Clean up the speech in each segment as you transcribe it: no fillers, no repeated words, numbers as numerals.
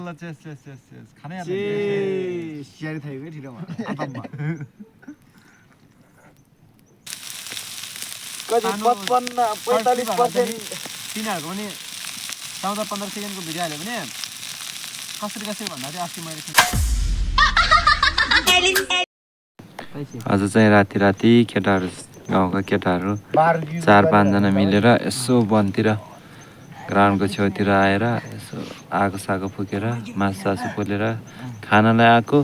खानै हाल्छ स्याहारी थायो के ठिटोमा खतममा कति 55-45% तिनीहरूको पनि 14-15 सेकेन्डको भिडियो हाल्यो भने कसरी भन्दा चाहिँ अस्ति मैले आज चाहिँ राति केटाहरू गाउँका केटाहरू 4-5 जना मिलेर यसो वनतिर ग्राउन्डको छेउतिर आएर यसो आगो फुकेर मासु पोलेर खानालाई आएको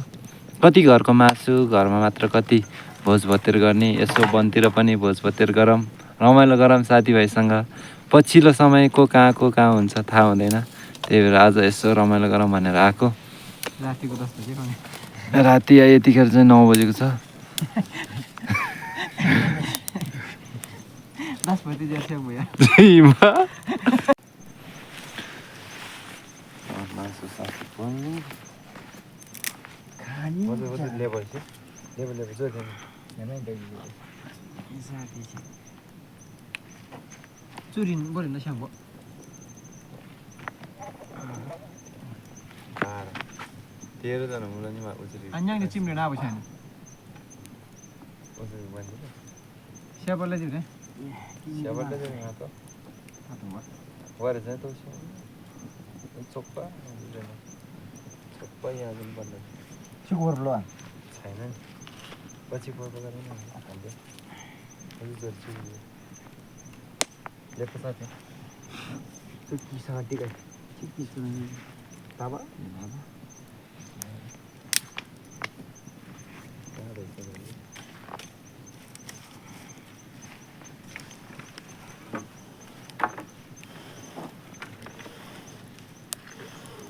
कति घरको मासु घरमा मात्र कति भोज भतेर गर्ने यसो वनतिर पनि भोज भतेर गरौँ रमाइलो गरौँ साथीभाइसँग पछिल्लो समय को कहाँ हुन्छ थाहा हुँदैन त्यही भएर आज यसो रमाइलो गरौँ भनेर आएको रातिको 10 बजे राति यतिखेर चाहिँ 9 बजेको छ 10 बजे जस्तो भयो मासु सासु पोल्नु खानी लेबर जो चुरिन बोल्नु न श्याम 13 जना मुला नि उजुरी अन्याङले चिम्ले ना बस्यान उजुरी बन्नु स्याबरले दिने स्याबरले दिने हात वरे चाहिँ त चोप्पा यहाँ जुन बन्नु सुगोरलो छैन नि पछि फोटो गरेर नि हाल्दै हजुर लेख्छ साथी त्यो किसँग टिकै बाबा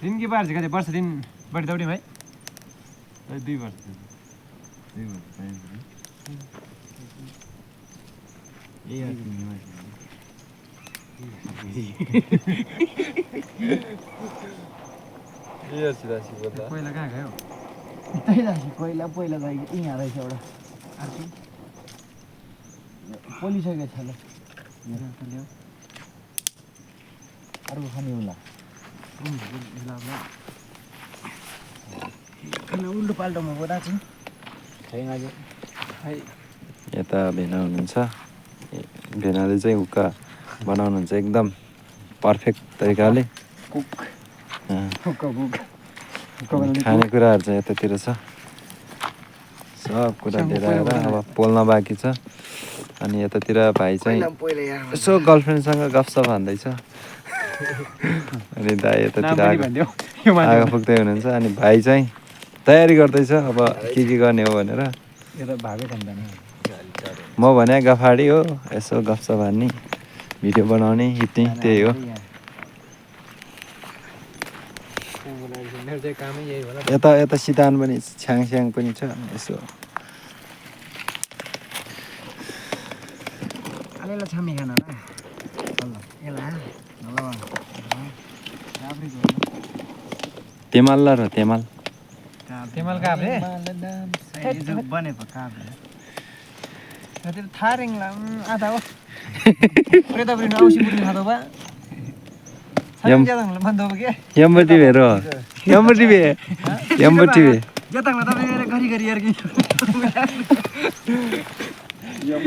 दिन के बार चाहिँ वर्ष दिन बढी दौडी भाइ 2 वर्ष पहिला कहाँ गयो पहिला यहाँ रहेछ एउटा पोलिसकेको छ ल अर्को खाने होला उल्टो पाल्टोमा बोलाएको यता भेना हुनुहुन्छ भेनाले चाहिँ हुक्का बनाउनुहुन्छ एकदम पर्फेक्ट तरिकाले खानेकुराहरू चाहिँ यतातिर छ सब कुरा लिएर आएर अब पोल्न बाँकी छ अनि यतातिर भाइ चाहिँ यसो गर्लफ्रेन्डसँग गफसफ हान्दैछ अनि दाइ यतातिर आगो फुक्दै हुनुहुन्छ अनि भाइ चाहिँ तयारी गर्दैछ अब के गर्ने हो भनेर म भने गफाडी हो यसो गफसफ हान्ने भिडियो बनाउने हिट्ने त्यही हो यता सितान पनि छ्याङ पनि छ यसो तेमाल र तेमाल काभ्रे बनेको काभ्रे थारिङला आधा हो प्रेतापुरी औसी पुरी खाँदो बा यम्बटी भेरो यम्बटी जताङला तपाईले गरी अर्की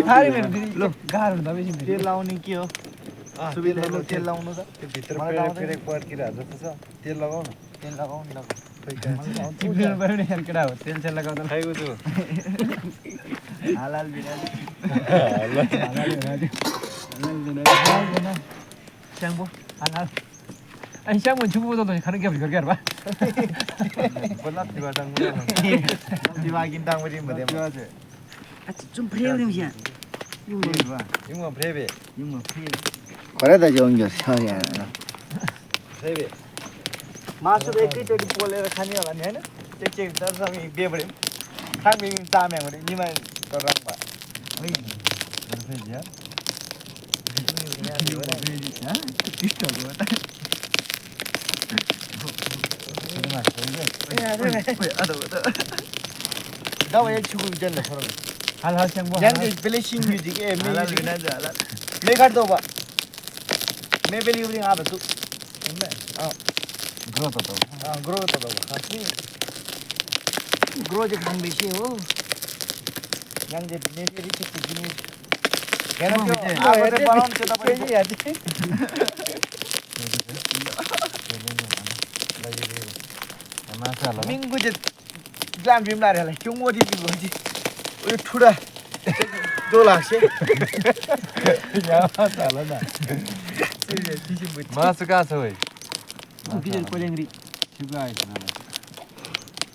थारी मेरो लो गाह्रो हुन्छ बेसी तेल लाउने के हो सुविधा तेल लाउनु त त्यो भित्र फेरि पर्किरा जस्तो छ तेल लगाउन टिप्नु पर्यो नि यार केटा हो तेल लगाउँदा खाइगो छु हालाल बिराली च्याङबो हालाल अनि च्याङबो छुबो त खान के भइगर बा बोला दिवाटाङ दिवागिन टाङ पनि भदे 좀 프레임이야. 이거 프레베. 거래다 정겨 서야. 프레베. मासु एकैचोटि पोलेर खाने होला नि हैन चेक दर्शमी बेबडे खामिङ तामे भने निमा रङ भा ओइ गर्छ यार दवा एक छुको जन फरक हाल च्याङबो यान ब्लेसिङ म्युजिक ए म्युजिक न जाला ले काट दो बा मैं बेली उरी आ बतु ग्रो त खासै ग्रो चाहिँ खान बेसी हो yang jadi ini itu begini karena itu akhirnya balon kita pergi ya masalah minggu je jam jam lari lah cuma di minggu aja udah thura 2 lakh से ya masalah ना masuk kah soy किधर कोलेंगरी juga itu nama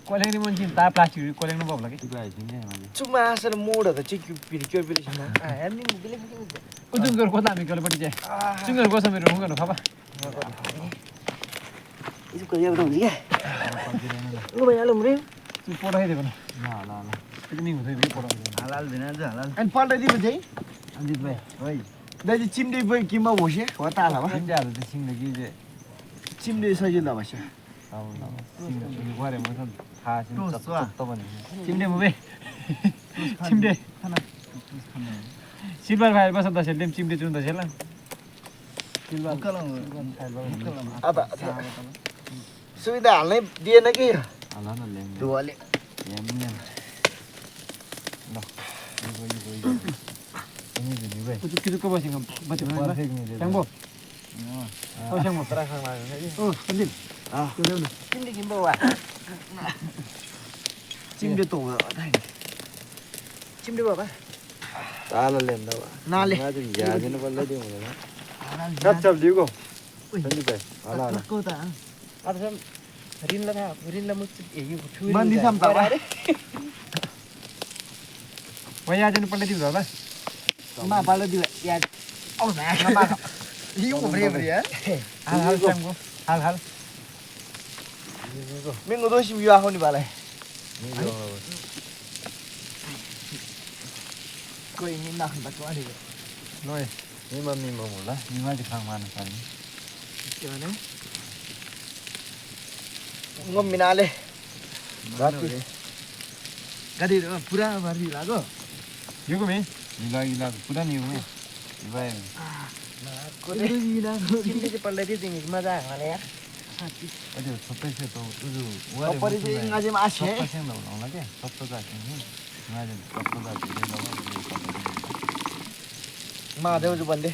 कोलेंगरी Munshi ता plastic कोलेंगरी बाबू लगे juga itu nih mana cuma asal muda tuh cik pilih sana ah ini pilih ujung gor kota mikir padi je ujung gor sama rumah kan apa itu kerja betul dia lu banyak lu mrem tu pora hai dekho na lah itu minggu tu ini pora halal dina aja halal and palda di bajai anjit bhai oi daji chimde bhai kima boshe kota ala ba chimde ala chim lagi je chimde sajila bhasha chim gare mo san ha chim to bani chimde mo be chimde silver bhai basa da seldem chimde chunda chela silver kalang ada सुविधा हाल्नै दिएन कि हाल न ल्याङ दुवाले ल्याङ ल ini भाइ किछु को बसिङ बच्चा पर्फेक्ट नि सांगबो ओ सांगबो तरा खान लाग्यो ओ सन्दिप त्यो ल्याउ न चिम्डे किम्बो वा चिम्डे त हो चिम्डे बाबा ताला ल्याउँदा वा नाले आज यादिनु पर्ला दिउ हुँदैन सब सब दिउको सन्दिप भाइ हाला को त अब सब rinla mu यही छुरी बन्दी सम त अरे वही आज नि पल्ले दिउ होला मा पल्ले दिउ या औ ना मा यो ब्रे ब्रे यार हाल सांगो हाल mingo दोसी बिउ आखौ नि बालाई कोही नि नाख्न त कोडी नोय मिमो होला मिमा चाहिँ खाङ मार्नु पर्ने के भने ngom minale gadi pura bari lago yugo me gila puda ni me vai ko de gila kinde je palle de ding maza ngale ya aja सबै से तो उजु परि जे ngaji ma ashe पछिन लाउला के सबै जाके नि ngaji सबै जाके ma देउ ju बन्दे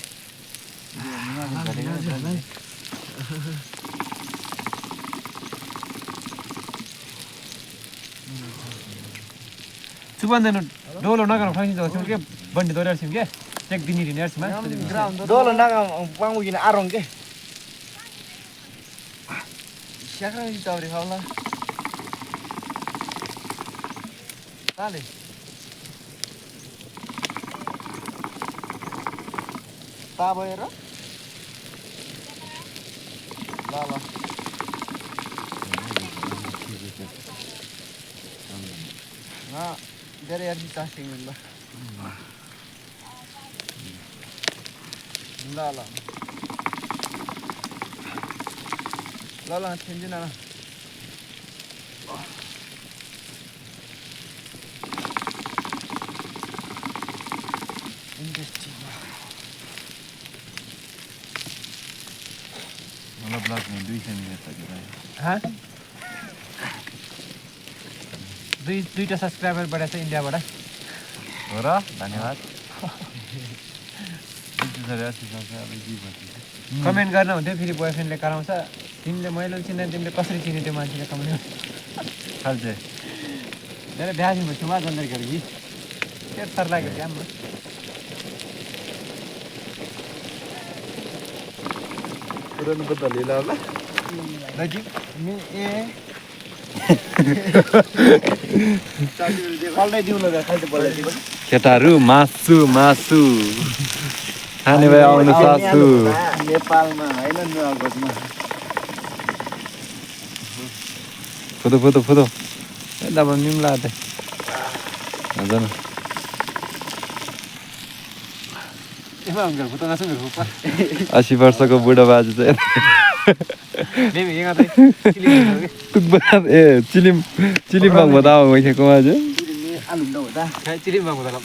सुबन्देन डोलो नगन फाइन्छ जस्तो के बन्डी दोरेर छिम के एक दिनी रिनेर्स मा डोलो नगा पांगु किन आरङ के स्याक्रा नि तवरी खाउला ताले ता भएर ल ना धेरै यार टास्टिङ ल ल छिन्दिन न इन्ट्रेस्टिङ मलाई ब्लग में 200 मिनट तक भाइ हाँ दुईटा सब्सक्राइबर बढाएको छ इन्डियाबाट हो र धन्यवाद कमेन्ट गर्न हुन्थ्यो फेरि बोयफ्रेन्डले कराउँछ तिमीले मैले चिन्न तिमीले कसरी चिन्यो त्यो मान्छेले कमेन्ट खाल्छे धेरै बिहा दिनु छुमा जाँदै गयो कि के तर लाग्यो काम पुरानो बद्दा लिला होला नजिक ए पल्टाइ दिउँ न खाल्टे पल्टाइ दिउँ केटाहरू मासु खाने भए आउनु सासु नेपालमा हैन नुवाकोटमा फोटो ए दाबा मिम्ला त हजुर 80 वर्षको बुढा बाजे चाहिँ चिलिम्बाङ बताओ मैखेको बाजे चिलिम्बाङ बता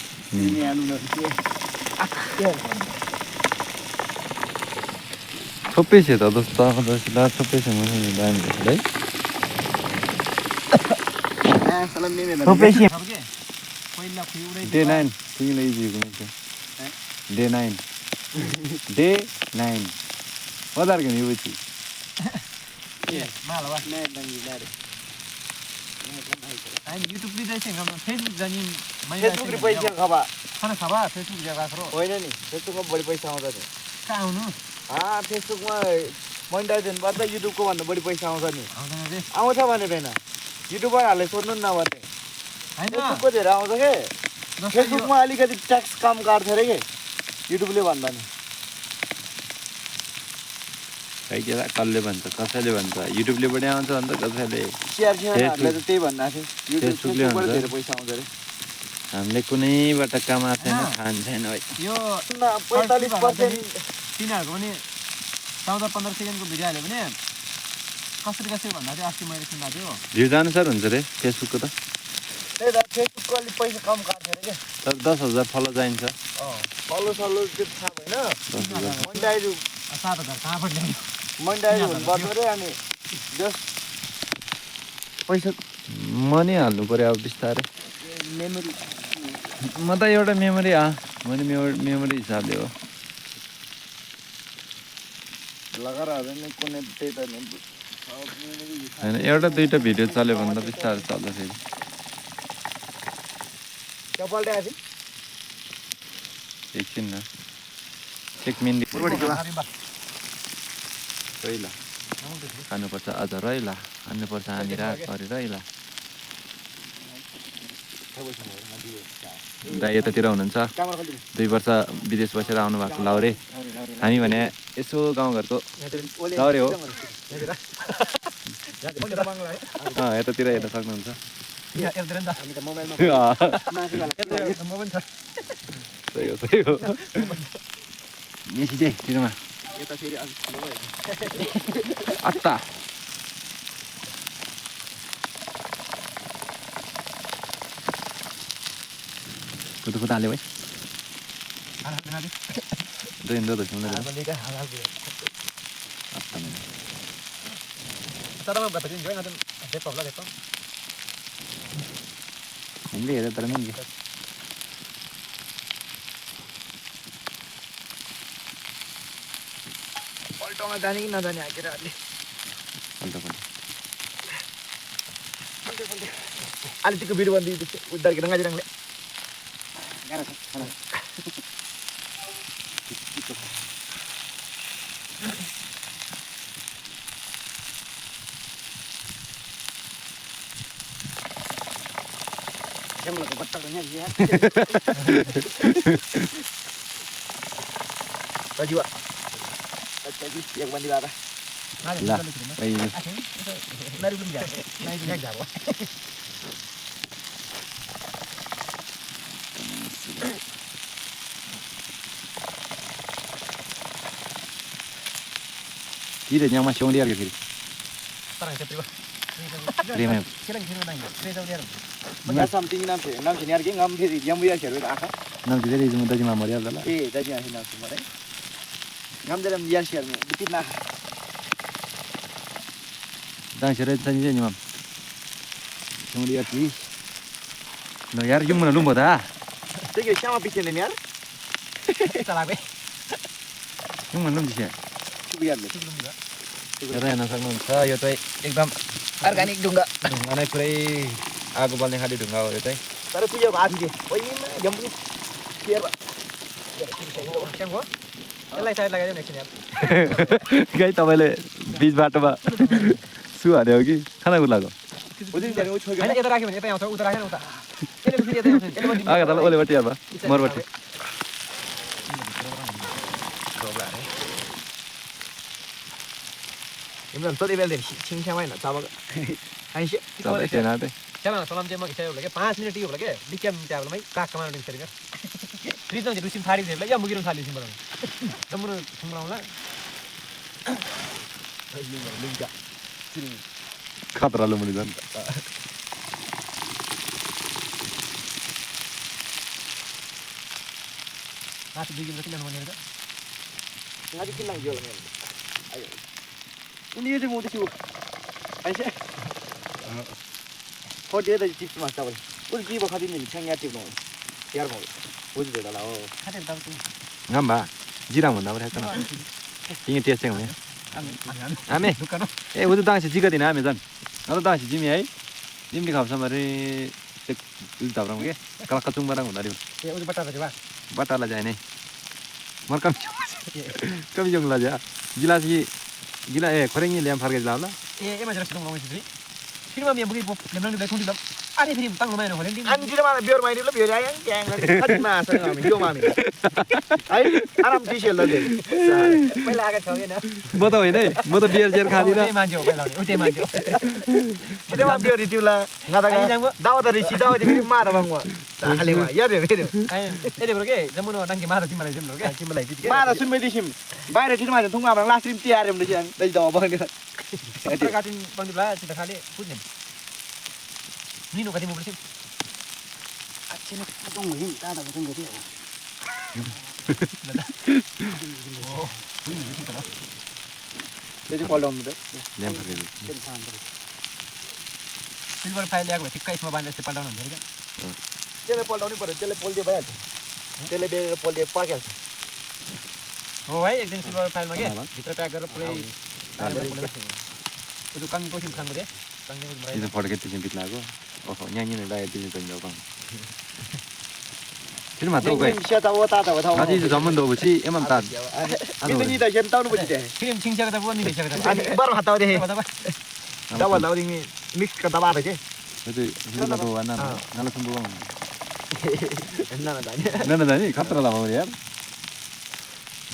थुप्रै छ त दसला थुप्रै छ मैले दामी रहेछ है डे 9 तिमीलाई इजी घुमेछ डे 9 डे 9 हजार के नहीं बची YouTube भी देखें हम Facebook जानी Facebook रे पैसा खबा खाना खबा Facebook जगह करो होइन नि Facebook मा बढी पैसा आउँछ नि कहाँ आउनु Facebook मा मोनेटाइजेसन गर्दा YouTube को भन्दा बढी पैसा आउँछ नि आउँदैन रे आउँछ भने हैन YouTube वालाले सोध्नु न भने हैन Facebook को धेरै आउँछ के Facebook मा अलिकति ट्याक्स कम काट्छ रे के YouTube ले भन्दा नि खै के कसले भन्छ कसैले भन्छ YouTube ले बढी आउँछ भन्दा कसैले शेयरले त त्यही भन्ना थियो YouTube ले बाट धेरै पैसा आउँछ रे हामीले कुनैबाट कमाएको छैन खान छैन है यो 45% तिनीहरुको पनि 14-15 सेकेन्डको भिडियो हाल्यो भने कसरी भन्दा चाहिँ अस्ति मैले सुनेको थियो भ्युज अनुसार हुन्छ रे Facebook को त त्यही त Facebook को अलि पैसा कम काट्छ रे के तर 10,000 फलो चाहिन्छ फलो त्यो थाहा भएन मोनेटाइज 7,000 कहाँ पनि ल्यायो मोनेटाइज हुनुपर्छ रे अनि जस्ट पैसा मनी हाल्नु पर्यो अब बिस्तारै मेमोरी म त एउटा मेमोरी मैले मेमोरी हिसाबले हो लगाएर नै कुनै त्यही त हैन एउटा दुईटा भिडियो चल्यो भने त बिस्तारै चल्छ फेरि क्या पल्टे आछि एकछिन न 1 मिनेट रैला खानुपर्छ आज रैला खानुपर्छ हामी रात परे रैला दाइ यतातिर हुनुहुन्छ 2 वर्ष विदेश बसेर आउनु भएको लाउरे हामी भने यसो गाउँघरको लाउरे हो यतातिर हेर्न सक्नुहुन्छ सही हो मेसी दे तिरमा अत्ता कुतो हाल्यो भाइ दोइन दो सुन्नु हामीले हेरेर तर नि पल्टोमा जाने कि नजाने हाकेर अलि अलिकतिको भिडियो बनिदिँदैछ उद्धार के रङ्गाले Baju Pak. Tadi yang mandi apa? Lah, ini. Dari belum jago. Naik jago. Tidak yang masih dia gitu. Tarang saya priwa. Terima. Silang sini nanya. Saya tahu dia. Mana something nam sini harga ngam dia yang biar cari apa? Nam jadi cuma tadi mama dia adalah. Tadi yang nam semua deh. Ngam dalam biar share ni. Betul lah. Dah share tadi je nyam. Cuma dia tu. No यार यूं मना लूँ बता. Tegi siapa picen ni यार? Salah be. यूं मना लूँ जिसे. Biar le. Kita yang nasang nungsa, yo tuh ekdam Organik dong enggak? mana kurai aku balik hari dong kau yo tuh. Taruh tu jauh aja. Oh ini mah jam ni. Biar Pak. Yang gua? Elai saya lagi next ni. Gay tavale बीच बाटो में सुहा they होगी खाना कुछ लागो उधर जाने वो छोड़ गया इधर आके मैंने यहाँ उधर आके ना उधर ये फिर ये आगे ताला ओले बटी यार बा मर बटी इमरान तो दे बेल दे चिंग क्या वाइना चावल ऐसे चावल क्या ना दे चलो सलाम जे मग इच्छा लगे 5 मिनट ही लगे दिक्कत चावल में का कमाना दिन करेगा फ्रीज में दूसरी थारी दे लगे या मुगिरम थाली सिंबल तमरो समरावला लिंगा खतरा लो मुझे जान Nasi bikin berarti yang mana itu? Nasi kilang jual kan? उन्हीं से मोटे चूक ऐसे हो दिया तो चिप्स मारता है उस जीव खाती नहीं चंगा चिप नो यार बोल उस दे डाला ओ खाते बताओ तुम ngamba 지랑 못 나버려 했잖아 이게 떼생 왜 아메 에 우도 당시 지가 되나 아메전 나도 당시 지미 아이 님리 감사 말이 tek ulta orang ke kalau kacung barang dari ये उस बता दे बा batal aja ini mar kami jong aja gila sih gila korengi liam harga jala ये मजा रखता हूँ मैं फिर मैं अभी वो लेमन के देखूँ दिलम अरे फिर तंग लो मैंने होने अंजी माने बियर माइने लो बियर आया क्या है खत ना संग में क्यों मामी आई आराम से चल दे पहले आगे छोड़े ना म त होइन है म त बियर जेर खादिन उते मान्जो पहिला उते मान्जो उते मा बियर रिटिउला गादा दाव त रिसी दाव तिमी मार बंगवा खाले वा यार रे फेरि ए रे के जमुनो डंके मार तिमीलाई जिम लो के तिमीलाई दिके मार सुनमै दिसिम बाहिर ठिन मार थुङमा लास्ट रिम तियार हम दिसिन दै दाव बंगे eta katin bang dibla kita kali punya ni no katin mobil sih aceh nak potong ini tak ada potong jadi oh jadi kolom itu liam harga silver file ya gue tikka isma bandar sepal down jadi kan jadi pol down ini pada jadi pol dia bayar jadi dia pol dia pakai oh baik एक दिन silver file मांगे भीतर pack कर पूरे itu kan kau simpan deh kan ini itu foto kita simpit lagu oh nyanyi nih lah itu juga bang jadi mata gue bisa tahu tahu aja itu zaman dulu sih emang tad ini dah jangan tahu nih begitu film cincang kata bukan ini cincang baru tahu deh tahu ini mix kata apa aja itu lagu anak nala sumbu bang enak nana tadi kata lah mau ya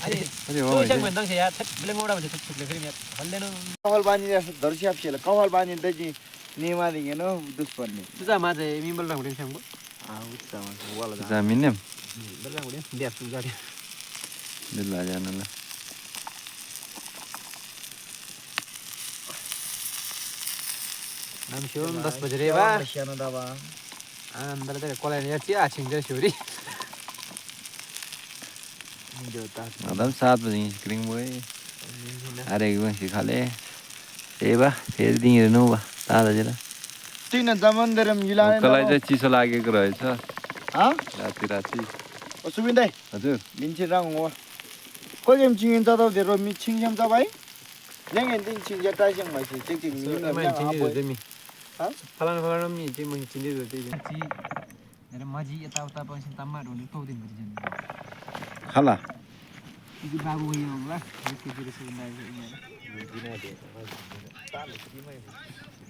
아니 소장 면당시야 빌랭 오라 버지 tukle film 할래는 कवल बानी दर्शी आपसेला कवल बानी दजी नेमा दिगेनो दुस्पर्ने तुझा माझे me बोलला उडे सांगू आ उत्सा वाला zaminnya बोलला उडे द्या तुझा रे दिला जाना ला नाम शिवम 10 बजे रे बा शाना दाबा अंदर ते कोला ने चिया छिंजे छोरी adam 7 baju screen boy are gue sih khale eba फेरि दिनु बा तादा जला तीन जमन दरम जिलाने कलाई चाहिँ चिसो लागेको रहेछ ह राति राति ओ सुबिन्दै हजुर मिन्छे राङ हो कोजेम चिङन जादा देरो मि छिङम जा भाइ ल्याङन दिन छिङ जा टाइसङ भइसि चिङ चिङ मि छिङ देमी ह फलान फलान मि चिङ मि छिङ दे दे छि र मजी यता उता पैसा तम्मा रुने तो दिन भरि जन खाला इदि बाबु भयो होला के के रे सुन्दा दिना दे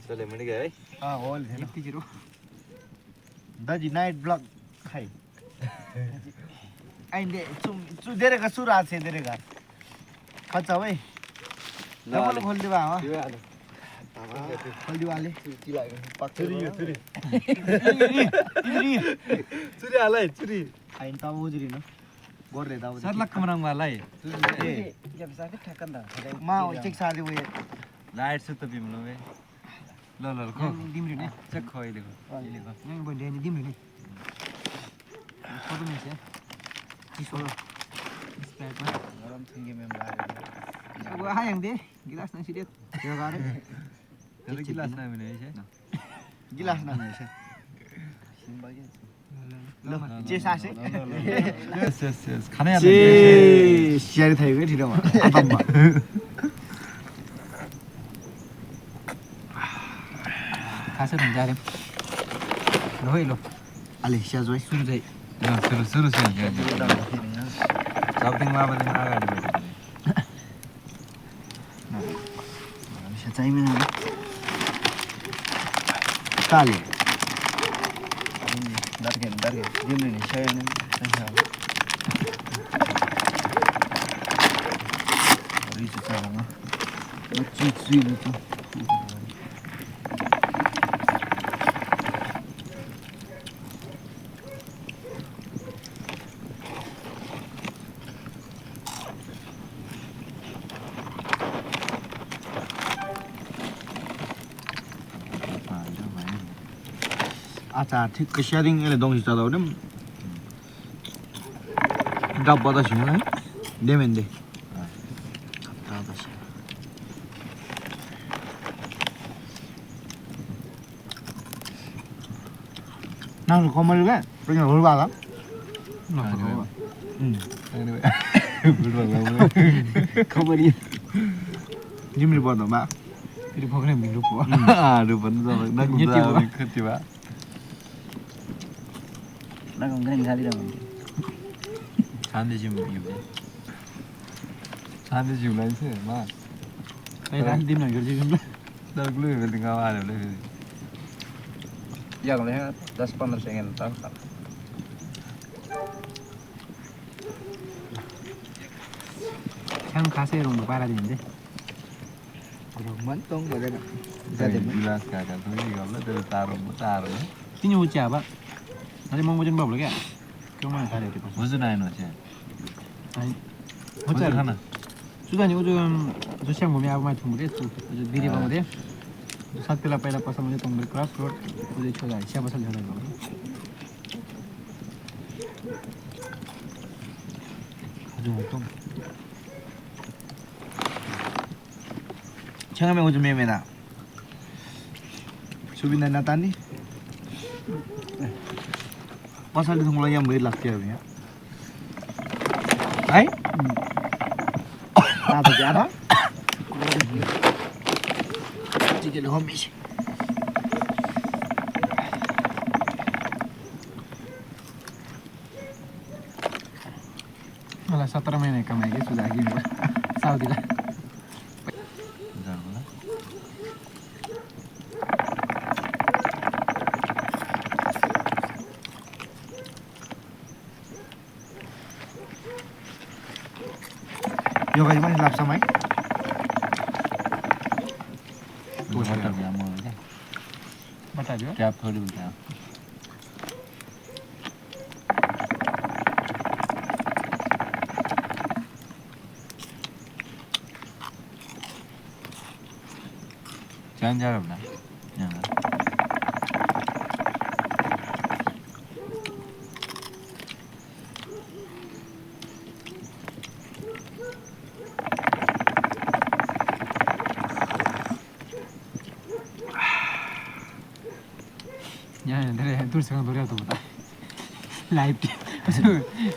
चले मनि गए है होल जिप्ती जिरो दाजी नाइट ब्लॉग खाइ आइन्दे चु देरेका सुरा छे देरेका खचा भाइ नमल खोल दिबा हो खोल दिबाले चुटी लाग्यो पक्कै चुरी चुरी हालै चुरी आइन त उजुरी न गोर्रे दाउ सर लक्क मरङ वालाई ए जब साथे ठकन दा मा चेक सादे वे लाइट सुत बिमलो वे ल ल खो दिमरी ने चेक खो अहिले खो नङ बन्डे नि दिमरी ने फोटो नि छ चिसो स्प्राइट मा गरम थिंगे मेम लागे अब आयङ दे गिलास न सिदे यो गरे तर गिलास न मिले छै गिलास न मिले छ सिम्बागे ल जे सासे यस यस यस खानै हाल्नु जे स्यारी थाइ गयो ठिरमा आतम्मा खासे भन्छ रे ल है ल आले स्याज भाइ सुरु चाहिँ सुरु सुरु चाहिँ शपिङ मा पनि अगाडि बढ्यो स्याज चाहिँ मेन काले dargen dimri ni saya ni saya hari sekarang lucu lucu 아차 그 쉐딩에 동시 자다오는 답 받아시네 내면 돼 답 받아시 나는 거물가 그냥 올바가. 거물이. 님을 봐도 막. 이리 보그래 민로 보. 아, 루번 저 나 군다 그티바. 나 건강 살이라고. 산데 지금 이거. 산데 지금 라이스 막. Đây là tim này kiểu gì cũng Dah glue với tengah ada boleh. Ya kalau ya 10-15 second tahu. Kan kasih orang berapa lagi ni? Orang mantong bagai nak. Jadi jelas kakak tu ni kalau dari taruh. Ini uji apa? Nanti mau macam berapa lagi? Kau mana cari tu? Musuh naik macam. Musuh mana? Sudah ni ujung Rusia mau apa macam tu? Ujung diri apa dia? साथ पहला पहला पसंद मुझे तुम cross road मुझे छोड़ा है क्या पसंद है जो तुम 처음에 오줌 매매다 수빈나 나타니 पसंद तुम लोग यहाँ मेरी लगती है भैया आई ना तो क्या था Jadi homies. Malah 17 महिने कमाएगी सुधा की साउदी का यो गाडी पनि लाग्छ mai बता दो क्या थोड़ी बता jangan jarang lah jangan यहाँ धेरै दूरसँग दूर तो बता लाइभ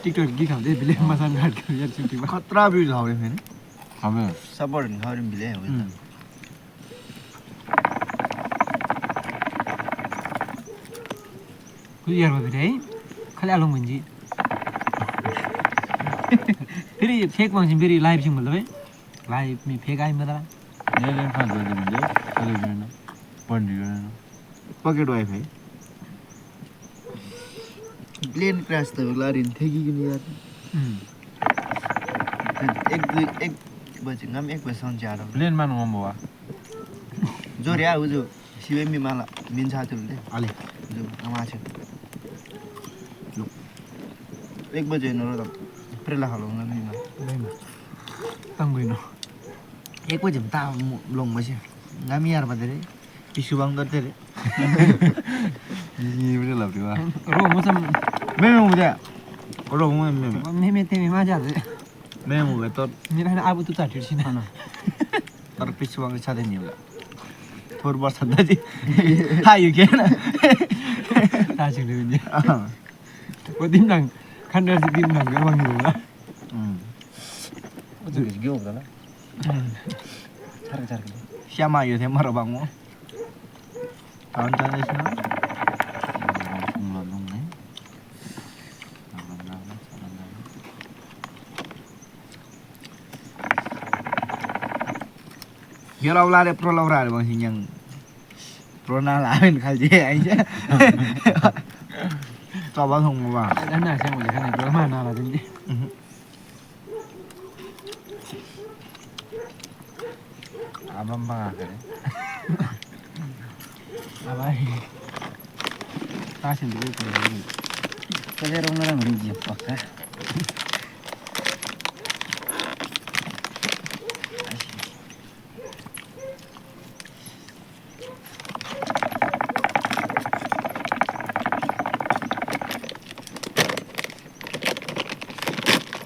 टिकटक की खाते बिले मसान काट के यार छुट्टी में खतरा व्यूज हावे मैंने हमें सपोर्ट खारे बिले हो कुछ यार बता रहे खाली आलू मंजी फिर ये फेक मंजी फिर लाइव सिंग बोल रहे लाइव में फेक आई मतलब ये लेन खान दो दिन जो खाली करना पंडी करना पॉकेट वाईफाई प्लेन क्रैश तो लारिन थे कि नहीं यार एक बजे हम एक बजे सोच जा रहा प्लेन मानो हम बोला जो रे वो जो शिवे में माला मिन छाते बोलते आले जो हमारे एक बजे नौ तक प्रेला खालो ना मिन तंग ना एक बजे में ताऊ लोग बचे नामी यार बता रहे पिशु बांग करते रहे ये बड़े लव दिवा रो मुझे मैं मुझे रो मैं तेरे में मजा आते मैं मुझे तो मेरा है अब तू चाटी सी ना और पिशु बांग चाहते नहीं बोला थोड़ा बहुत सदा जी हाँ ये क्या ना ताज़ ले उन्हें वो दिन लंग खंडर से दिन लंग बांग बोला वो तो किसी क्यों बोला चार श्यामा ये थे मरो Bango tahun tahun itu dia lari pro lari bang sih yang pro nalain kali aja coba ngomong bang ada nasi yang boleh kan pro mana lah ini abang bang apa apa ini? Kasih dulu ke ini. Kalau orang beri apa kan?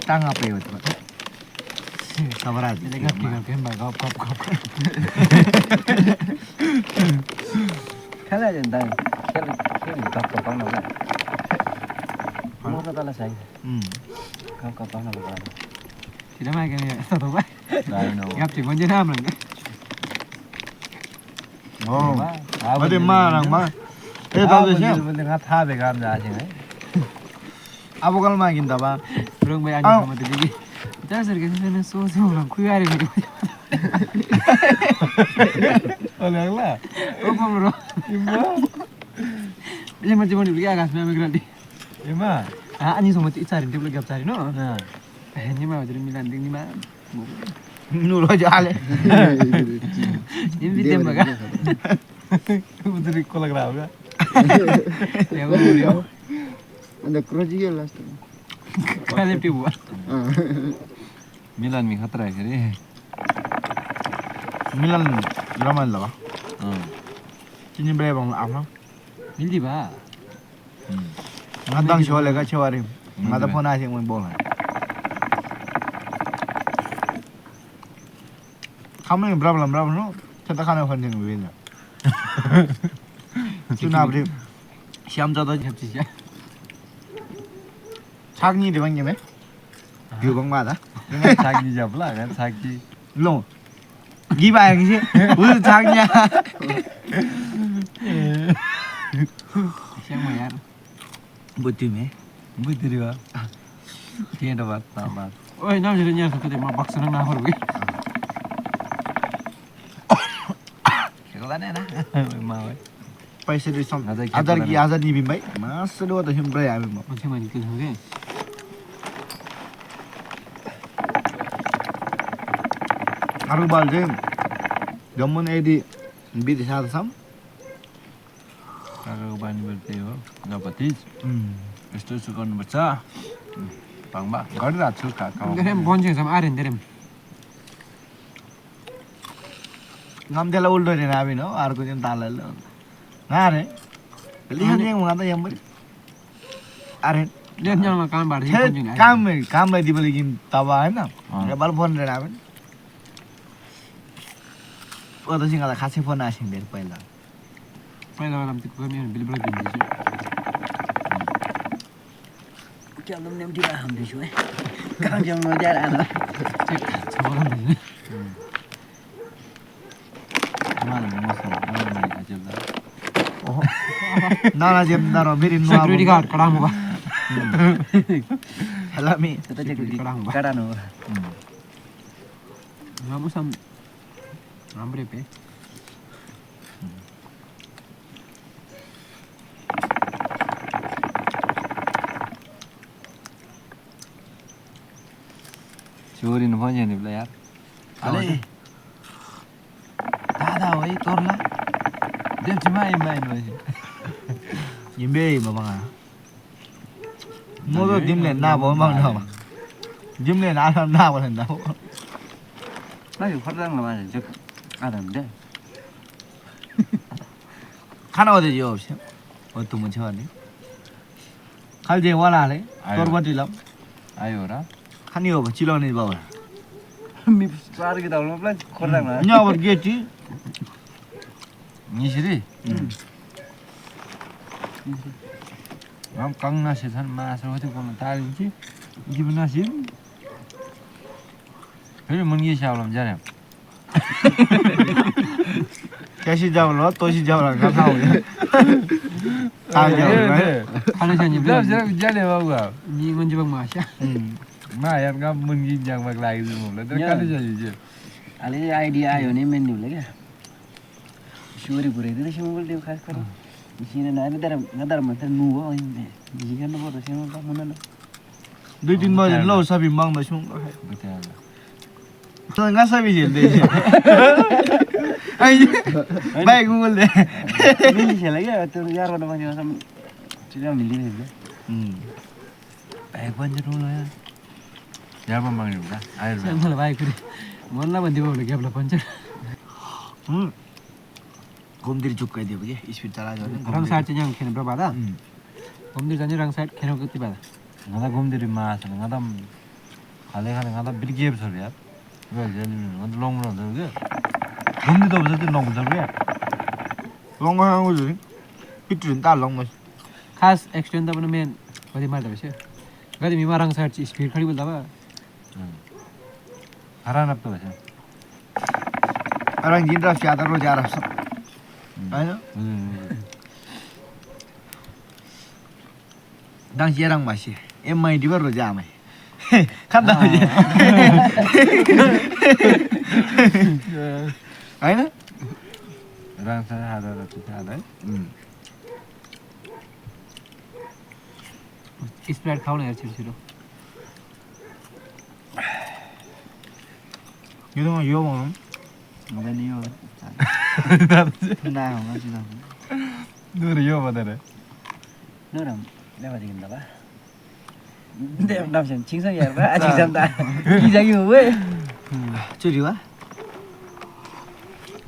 Tang apa itu pak? Kabar aja. Ini kan kap kap. Kalau ada tang. खेल cup cup ना ना nó có là sành kap kap nó là thì đó mai cái này sao thôi đấy nó gặp chỉ có như nam rồi 어디 마랑 마. 에 다들 시. mình ngắt tha về gan ra chứ đấy 아보갈 마긴다 봐. 그런 거야 아니 그러면 되지 짜서 이렇게 하면은 소소랑 쿠야리 그리고 얼랭라. 오빠로 이제 먼저 먼저 우리가 가서 하면 그런데 이마 아 아니 소모 이차리 데블 겹차리 노 네 ni mà jadi milan ding ni mah 누로 잘해. invite maga 우들이 콜라그라우가. ya udah Anda krojiga last. kali tibu Milan mi khatra है करे 밀란 이라만 나와. 응 진진 브레 방 아마. mildi ba 나당 쇼레가 쇼아리. 나다 폰아시 뭐 볼라. 카메라 브라블 저다 가는 헌정 왜냐. 주나브리 시험자도 잡지자 작니 대방님에 유방마다 자기 잡라 간 자기 롱 기바양시 무슨 작냐 siang mah ya 뭐 때문에 뭐 들이와 뒤에다 봤다 봤 oi nam jadi nyar satu deh mah baksa nang nahor gue 그거네 나 마왜 पैसे some आजाद की आजादी भी भाई मासलो त हिम ब्रे आबे म masih main ke gue अरु बाल जे गमन एदी बिदि साथ सम कागो बानी बर्ते हो गपति यस्तो यस्तो गर्नुपर्छ भाङबा गरिरहेको छु काका Gerem bonjeng sama aren derem. ngam dela uldo ne आबे न अर्को दिन ताल ल नारे लिहन yang ngata yang beri अरे Dia nyala kan bar dia bonjeng ni. काम लाई दिबे लेकिन तबा हैन के बल फोन रे आबे ओ त सिंगा खासे फोन आसिन दे पहिला Pai dalam tik kami bil bil bil. Kaya alam niya di aham di siya. Kang jang no jar ano. Cek seorang ni. 하나는 먹었어 하나는 많이 가져다 नाना जेम दारो मेरी नुआ Security guard kadang muka. हला me Ito jadi Kadang muka. karano. Kamu sam rambre pe. 조리는 번연이 불러 यार अले दादा वही तोरला 됐지마 임마인 뭐지 यिम्बे बाबा मोदो दिमले ना बो mang न दिमले ना ना बो न Lagi khadang lah mas. Jek adam deh. खाना होते जो से और तुम मुझे वाले खाल जे वाला ले तोर बटी लब आयो र खानी हो चिलो नहीं बाबा Mi besar kita belum pelan khadang lah. न्या वर गेटी 니시리 남 깡나시 산 마서 어디 보면 다른지 기분 나시 별로 뭔게 샤올람 잘해 कैसी जाओ लो तो सी जाओ लगा खाओ खा जाओ Kalau saya nyebut. 저 잘해 봐봐 Ni ngon jebak masya. 마야 가 뭔게 장막 라이즈 몰라 너 까르자지 Ali idea ayo ni menu lagi. Syuri pura itu sih mau beli khas kan. Di sini na ngadar mata nuwa ini. Jika na bodo sih mau mana na. दुई दिन बाद लो सबै मांग्दा छु 못해 त nga सबै झेल्दै छ ai bike बोल्दै Mili sih lagi atau yar mana macam macam. Tidak mili ni. 백 번째 롤러야 야번 방이구나 아이로 Saya malah baik kuri. Mana bandi boleh gap lah pancar. घुमदिर चुक्कै दियो के स्पिड चला जाने Rang side yang kena berapa dah? Om dia rang side kena ke tiba. 나다 곰들이 마서 나다 갈래 가는 나다 비리게 소리야 왜 저는 어디 롱으로 저게 곰들도 없어도 롱 저게 롱거 하는 거지 पिट्रुन तालङ म खास extend त पनि main कति मार्दा भएछ कति मिमाराङ साइड चाहिँ स्पिड खडी बोल्दा भयो हरान अब तो वैसे orang jindra siapa ro jarah sok ayo dang jarang masih emai di baru jamai kan dah aja ayo orang sana ada ada Sprite खाऊ न यार छिटो itu mah yo mah Mungkin iyo. Nah, masih nak. Nur yo bener. Nuram, lewat dingin apa? Dia dah macam cincang ya, apa? Cincang dah. Cincang you, weh. curi wah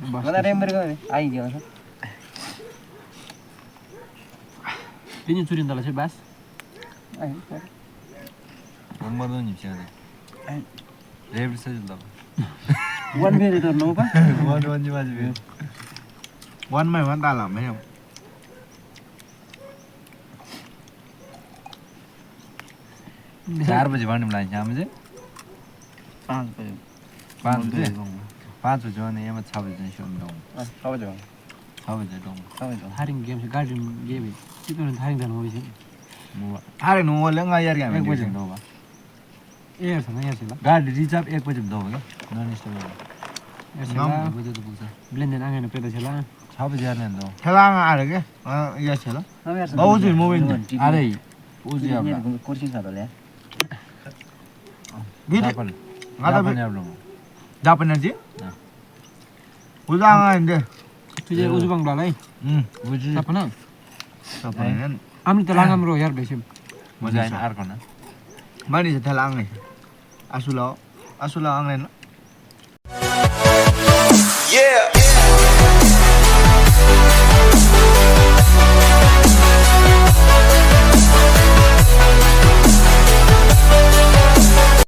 Mana ada yang berkau? Air dia macam. Ini curi entah lah sih bas Air. 엄마도 입시하네. 레벨 써준다. One way itu no apa? 원원지 맞으면. one mai one talam mấy không चार बजे भन्नु मलाई यहाँ मुझे 5 baju. 5 बजे 5 बजे भने यहाँ 6 बजे सुन दो Ah, apa tu? 6 बजे दो Apa tu? हारिङ गेम छ गार्डन गेम itu nanti हारिङ जानु हो म hari nu wala nga yar एक game बजे दो बा ए यार सँग यार सिला गाडी रिजर्भ 1 बजे दो क्या नन स्टॉप यार सिला बजे त पुग्छ ब्लेन्डन आँगन पेदा छैला 6 बजे आने दो helang ada ke ya sih lah Nama yang Bau tu mobil tu. अरे उजी अब kursi satu le. gitu Japan Ngata Japan अब लो dapat nanti udah ande तुझे उजुबाङ लालाई उजी सपना dapat kan आम्री त लागाम रो यार बेसिम मजा आइन अर्को न mana sih helang nih asulau ang lain Yeah.